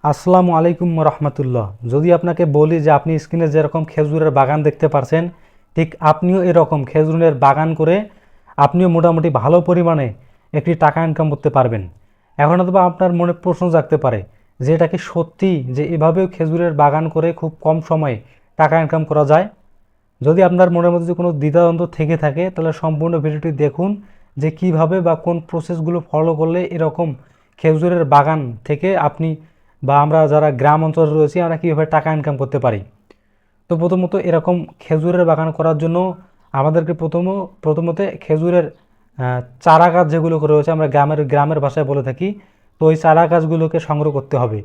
আসসালামু আলাইকুম রহমতুল্লাহ। যদি আপনাকে বলি যে আপনি স্ক্রিনে যেরকম খেজুরের বাগান দেখতে পারছেন, ঠিক আপনিও এরকম খেজুরের বাগান করে আপনিও মোটামুটি ভালো পরিমাণে একটি টাকা ইনকাম করতে পারবেন। এখন অথবা আপনার মনে প্রশ্ন জাগতে পারে যে এটা কি সত্যি যে এভাবেও খেজুরের বাগান করে খুব কম সময়ে টাকা ইনকাম করা যায়? যদি আপনার মনের মধ্যে কোনো দ্বিধাদ্বন্দ্ব থেকে থাকে তাহলে সম্পূর্ণ ভিডিওটি দেখুন যে কিভাবে বা কোন প্রসেসগুলো ফলো করলে এরকম খেজুরের বাগান থেকে আপনি বা আমরা যারা গ্রাম অঞ্চলে রয়েছি আমরা কীভাবে টাকা ইনকাম করতে পারি। তো প্রথমত এরকম খেজুরের বাগান করার জন্য আমাদেরকে প্রথমত খেজুরের চারা গাছ যেগুলো রয়েছে আমরা গ্রামের ভাষায় বলে থাকি, তো ওই চারা গাছগুলোকে সংগ্রহ করতে হবে।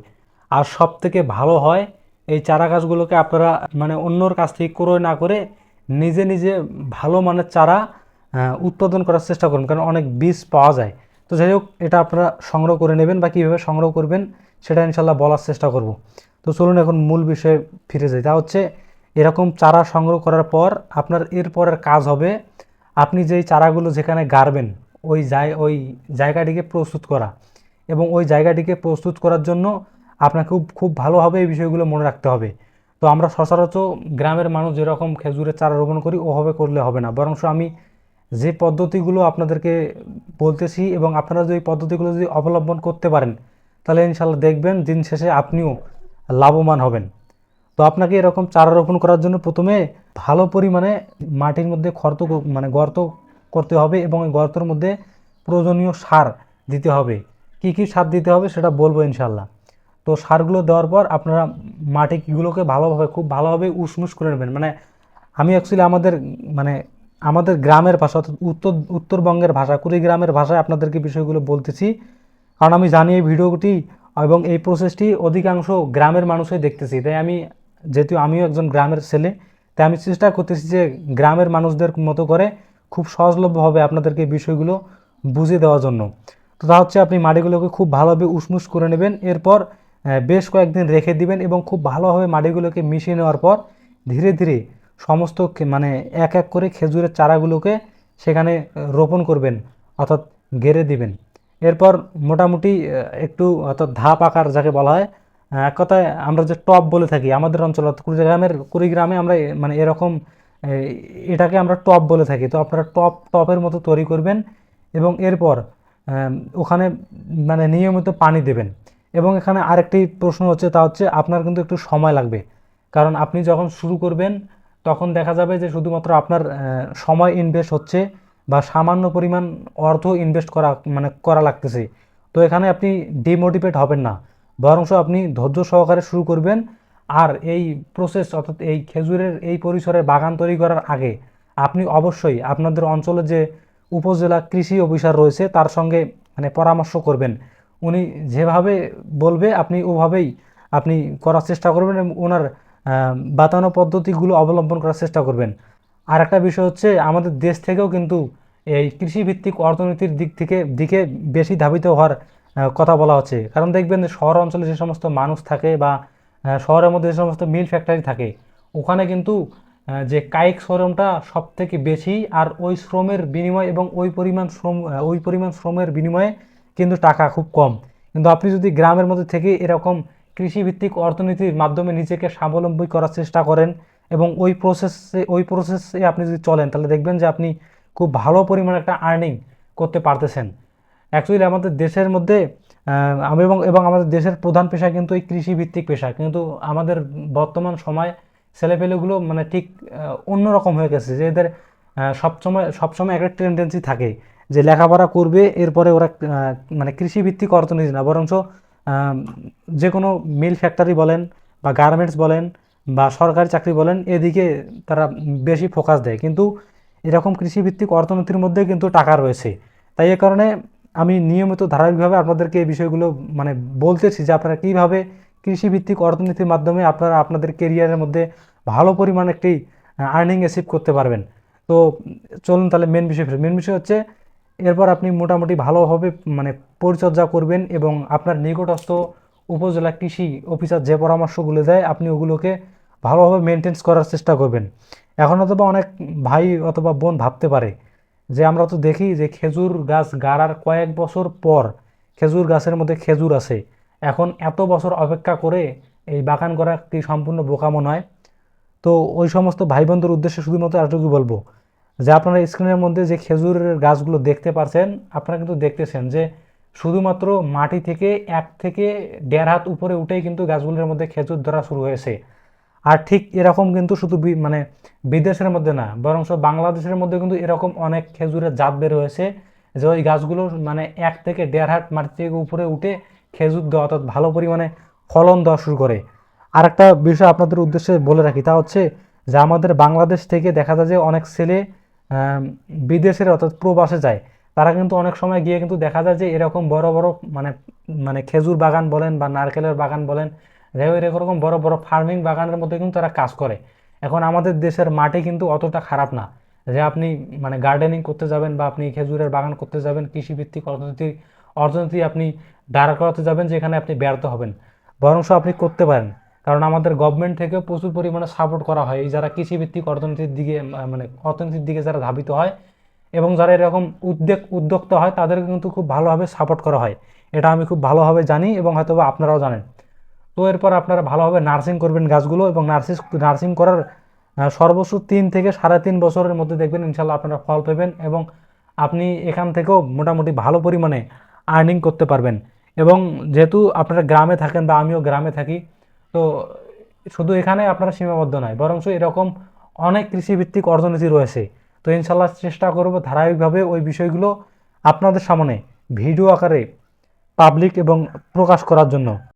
আর সব থেকে ভালো হয় এই চারা গাছগুলোকে আপনারা মানে অন্যর কাছ থেকে ক্রয় না করে নিজে নিজে ভালো মানের চারা উৎপাদন করার চেষ্টা করুন, কারণ অনেক বীজ পাওয়া যায়। তো যাই হোক, এটা আপনারা সংগ্রহ করে নেবেন বা কীভাবে সংগ্রহ করবেন সেটা ইনশাল্লাহ বলার চেষ্টা করব। তো চলুন এখন মূল বিষয়ে ফিরে যাই। তা হচ্ছে এরকম চারা সংগ্রহ করার পর আপনার এরপরের কাজ হবে আপনি যেই চারাগুলো যেখানে গাড়বেন ওই জায়গাটিকে প্রস্তুত করা, এবং ওই জায়গাটিকে প্রস্তুত করার জন্য আপনাকে খুব খুব ভালোভাবে এই বিষয়গুলো মনে রাখতে হবে। তো আমরা সচরাচর গ্রামের মানুষ যেরকম খেজুরের চারা রোপণ করি ওভাবে করলে হবে না, বরং আমি যে পদ্ধতিগুলো আপনাদেরকে বলতেছি এবং আপনারা যদি পদ্ধতিগুলো যদি অবলম্বন করতে পারেন তাহলে ইনশাল্লাহ দেখবেন দিন শেষে আপনিও লাভবান হবেন। তো আপনাকে এরকম চারা রোপণ করার জন্য প্রথমে ভালো পরিমাণে মাটির মধ্যে গর্ত করতে হবে এবং এই গর্তের মধ্যে প্রয়োজনীয় সার দিতে হবে। কি কি সার দিতে হবে সেটা বলবো ইনশাল্লাহ। তো সারগুলো দেওয়ার পর আপনারা মাটিগুলোকে খুব ভালোভাবে উসমুস করে নেবেন। মানে আমি অ্যাকচুয়ালি মানে আমাদের গ্রামের ভাষা অর্থাৎ উত্তরবঙ্গের ভাষা কুড়িগ্রামের ভাষায় আপনাদেরকে বিষয়গুলো বলতেছি, কারণ আমি জানি এই ভিডিওটি এবং এই প্রসেসটি অধিকাংশ গ্রামের মানুষই দেখতেছি। তাই যেহেতু আমিও একজন গ্রামের ছেলে, তাই আমি চেষ্টা করতেছি যে গ্রামের মানুষদের মতো করে খুব সহজলভ্যভাবে আপনাদেরকে এই বিষয়গুলো বুঝিয়ে দেওয়ার জন্য। তো তা হচ্ছে আপনি মাটিগুলোকে খুব ভালোভাবে উসমুস করে নেবেন, এরপর বেশ কয়েকদিন রেখে দিবেন এবং খুব ভালোভাবে মাটিগুলোকে মিশিয়ে নেওয়ার পর ধীরে ধীরে সমস্ত মানে এক এক করে খেজুরের চারাগুলোকে সেখানে রোপণ করবেন, অর্থাৎ গেড়ে দিবেন। এরপর মোটামুটি একটু অর্থাৎ ধাপ আকার যাকে বলা হয়, এক কথায় আমরা যে টপ বলে থাকি আমাদের অঞ্চল অর্থাৎ কুড়িগ্রামে আমরা মানে এরকম এটাকে আমরা টপ বলে থাকি। তো আপনারা টপের মতো তৈরি করবেন এবং এরপর ওখানে মানে নিয়মিত পানি দেবেন। এবং এখানে আরেকটি প্রশ্ন হচ্ছে, তা হচ্ছে আপনার কিন্তু একটু সময় লাগবে, কারণ আপনি যখন শুরু করবেন তখন দেখা যাবে যে শুধুমাত্র আপনার সময় ইনভেস্ট হচ্ছে বা সামান্য পরিমাণ অর্থ ইনভেস্ট করা লাগতেছে। তো এখানে আপনি ডিমোটিভেট হবেন না, বরং আপনি ধৈর্য সহকারে শুরু করবেন। আর এই প্রসেস অর্থাৎ এই খেজুরের এই পরিসরের বাগান তৈরি করার আগে আপনি অবশ্যই আপনাদের অঞ্চলে যে উপজেলা কৃষি অফিসার রয়েছে তার সঙ্গে মানে পরামর্শ করবেন। উনি যেভাবে বলবে আপনি ওভাবেই আপনি করার চেষ্টা করবেন এবং ওনার বাতানো পদ্ধতিগুলো অবলম্বন করার চেষ্টা করবেন। আর একটা বিষয় হচ্ছে আমাদের দেশ থেকেও কিন্তু এই কৃষিভিত্তিক অর্থনীতির দিকে বেশি ধাবিত হওয়ার কথা বলা হচ্ছে। কারণ দেখবেন যে শহর অঞ্চলে যে সমস্ত মানুষ থাকে বা শহরের মধ্যে যে সমস্ত মিল ফ্যাক্টরি থাকে ওখানে কিন্তু যে কায়িক শ্রমটা সব থেকে বেশি, আর ওই শ্রমের বিনিময় এবং ওই পরিমাণ শ্রমের বিনিময়ে কিন্তু টাকা খুব কম। কিন্তু আপনি যদি গ্রামের মধ্যে থেকে এরকম কৃষিভিত্তিক অর্থনীতির মাধ্যমে নিজেকে স্বাবলম্বী করার চেষ্টা করেন এবং ওই প্রসেসে আপনি যদি চলেন তাহলে দেখবেন যে আপনি খুব ভালো পরিমাণে একটা আর্নিং করতে পারতেছেন। অ্যাকচুয়ালি আমাদের দেশের মধ্যে এবং আমাদের দেশের প্রধান পেশা কিন্তু এই কৃষিভিত্তিক পেশা, কিন্তু আমাদের বর্তমান সময় ছেলেপেলেগুলো মানে ঠিক অন্যরকম হয়ে গেছে, যে এদের সবসময় একটা টেন্ডেন্সি থাকে যে লেখাপড়া করবে এরপরে ওরা মানে কৃষিভিত্তিক অর্থনীতি না, বরঞ্চ যে কোনো মিল ফ্যাক্টরি বলেন বা গার্মেন্টস বলেন বা সরকারি চাকরি বলেন এদিকে তারা বেশি ফোকাস দেয়। কিন্তু এরকম কৃষিভিত্তিক অর্থনীতির মধ্যে কিন্তু টাকা রয়েছে। তাই এ কারণে আমি নিয়মিত ধারাবাহিকভাবে আপনাদেরকে এই বিষয়গুলো মানে বলতেছি যে আপনারা কীভাবে কৃষিভিত্তিক অর্থনীতির মাধ্যমে আপনারা আপনাদের কেরিয়ারের মধ্যে ভালো পরিমাণ একটি আর্নিং অ্যাচিভ করতে পারবেন। তো চলুন তাহলে মেন বিষয় হচ্ছে এরপর আপনি মোটামুটি ভালোভাবে মানে পরিচর্যা করবেন এবং আপনার নিকটস্থ উপজেলা কৃষি অফিসার যে পরামর্শগুলো দেয় আপনি ওগুলোকে ভালোভাবে মেনটেন্স করার চেষ্টা করবেন। এখন অথবা অনেক ভাই অথবা বোন ভাবতে পারে যে আমরা তো দেখি যে খেজুর গাছ গাড়ার কয়েক বছর পর খেজুর গাছের মধ্যে খেজুর আছে এখন এত বছর অপেক্ষা করে এই বাগান করা কি সম্পূর্ণ বোকামো নয়? তো ওই সমস্ত ভাই বোনদের উদ্দেশ্যে শুধুমাত্র এতটুকু বলবো যে আপনারা স্ক্রিনের মধ্যে যে খেজুরের গাছগুলো দেখতে পারছেন, আপনারা কিন্তু দেখতেছেন যে শুধুমাত্র মাটি থেকে 1 থেকে 1.5 হাত উপরে উঠেই কিন্তু গাছগুলোর মধ্যে খেজুর ধরা শুরু হয়েছে। আর ঠিক এরকম কিন্তু শুধু মানে বিদেশের মধ্যে না, বরং বাংলাদেশের মধ্যে কিন্তু এরকম অনেক খেজুরের জাত বের হয়েছে যে ওই গাছগুলো মানে 1 থেকে 1.5 হাত মাটি থেকে উপরে উঠে খেজুর দেওয়া অর্থাৎ ভালো পরিমাণে ফলন দেওয়া শুরু করে। আর একটা বিষয় আপনাদের উদ্দেশ্যে বলে রাখি, তা হচ্ছে যে আমাদের বাংলাদেশ থেকে দেখা যায় যে অনেক ছেলে বিদেশের অর্থাৎ প্রবাসে যায়। তারা কিন্তু অনেক সময় গিয়ে কিন্তু দেখা যায় যে এরকম বড় বড় মানে মানে খেজুর বাগান বলেন বা নারকেলের বাগান বলেন, যাই হোক এরকম বড় বড় ফার্মিং বাগানের মধ্যে কিন্তু তারা কাজ করে। এখন আমাদের দেশের মাটি কিন্তু অতটা খারাপ না যে আপনি মানে গার্ডেনিং করতে যাবেন বা আপনি খেজুরের বাগান করতে যাবেন, কৃষিভিত্তিক অর্থনীতি আপনি দাঁড় করাতে যাবেন, যেখানে আপনি ব্যর্থ হবেন। বরং আপনি করতে পারেন, কারণ আমাদের গভর্নমেন্ট থেকে প্রচুর পরিমাণে সাপোর্ট করা হয় এই যারা কৃষিভিত্তিক অর্থনীতির দিকে মানে অর্থনীতির দিকে যারা ধাবিত হয় এবং যারা এরকম উদ্যোক্তা হয় তাদেরকে কিন্তু খুব ভালোভাবে সাপোর্ট করা হয়। এটা আমি খুব ভালোভাবে জানি এবং হয়তো আপনারাও জানেন। তো এরপর আপনারা ভালোভাবে নার্সিং করবেন গাছগুলো, এবং নার্সিং করার সর্বোচ্চ 3 থেকে 3.5 বছরের মধ্যে দেখবেন ইনশাল্লাহ আপনারা ফল পাবেন, এবং আপনি এখান থেকেও মোটামুটি ভালো পরিমাণে আর্নিং করতে পারবেন। এবং যেহেতু আপনারা গ্রামে থাকেন বা আমিও গ্রামে থাকি, তো শুধু এখানে আপনারা সীমাবদ্ধ নয়, বরং এরকম অনেক কৃষিভিত্তিক অর্থনীতি রয়েছে। তো ইনশাল্লাহ চেষ্টা করব ধারাবাহিকভাবে ওই বিষয়গুলো আপনাদের সামনে ভিডিও আকারে পাবলিক এবং প্রকাশ করার জন্য।